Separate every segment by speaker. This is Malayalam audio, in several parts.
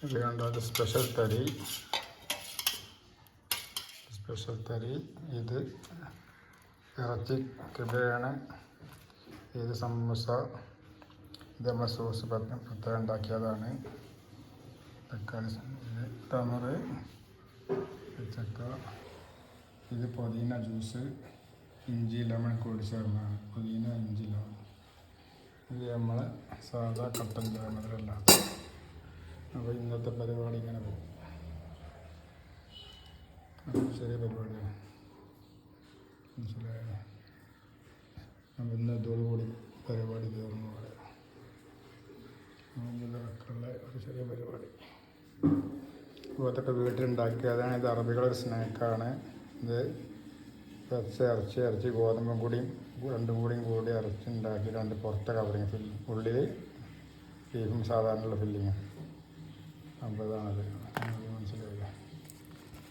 Speaker 1: ഇത് കണ്ടോ, അത് സ്പെഷ്യൽ തരി. ഇത് ഇറച്ചി കിബയാണ്. ഇത് സമൂസ. ഇത് നമ്മൾ സോസ് പ്രത്യേകം ഉണ്ടാക്കിയതാണ്. തക്കാളി, തമറ്, ചക്ക. ഇത് പുതിന ജ്യൂസ്, ഇഞ്ചി ലെമൺ കൂടി ചേർന്നതാണ്. പുതിന, ഇഞ്ചി, ലെമൺ. ഇത് നമ്മൾ സാധാ കട്ടൻ ചായ മധുരമല്ല. അപ്പോൾ ഇന്നത്തെ പരിപാടി ഇങ്ങനെ പോകും. ചെറിയ പരിപാടിയാണ്, മനസ്സിലായോ? അപ്പോൾ ഇന്നത്തോടുകൂടി പരിപാടി തീർന്നു പറയാം. ഇതിലൊക്കെയുള്ള ഒരു ചെറിയ പരിപാടി. അപ്പോൾ അതൊക്കെ വീട്ടിലുണ്ടാക്കിയതാണ്. ഇത് അറബികളൊരു സ്നാക്കാണ്. ഇത് ഇറച്ചി ഗോതമ്പും കൂടിയും രണ്ടും കൂടി ഇറച്ചി ഉണ്ടാക്കി രണ്ട് പുറത്തെ കവറിങ് ഉള്ളിൽ ബീഫും സാധാരണയുള്ള ഫില്ലിങ്. അപ്പോൾ ഇതാണത്, മനസ്സിലായില്ലേ?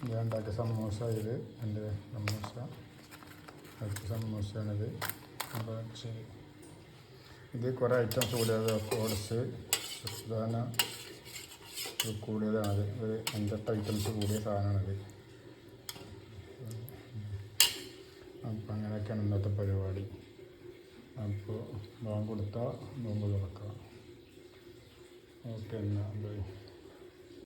Speaker 1: ഞാൻ ഉണ്ടാക്കിയ സമൂസ. ഇത് എൻ്റെ സമൂസ, ഇറച്ചി സമൂസയാണിത്. അപ്പോൾ ശരി, ഇത് കുറേ ഐറ്റംസ് കൂടിയത്. ഓട്സ്, സാധന കൂടിയതാണത്. ഒരു 5-8 ഐറ്റംസ് കൂടിയ സാധനമാണിത്. അപ്പോൾ അങ്ങനെയൊക്കെയാണ് ഇന്നത്തെ പരിപാടി. അപ്പോൾ ബാങ്ക് കൊടുത്താൽ നോമ്പ് തുറക്കാം. ഓക്കെ, എന്നാൽ ബൈ.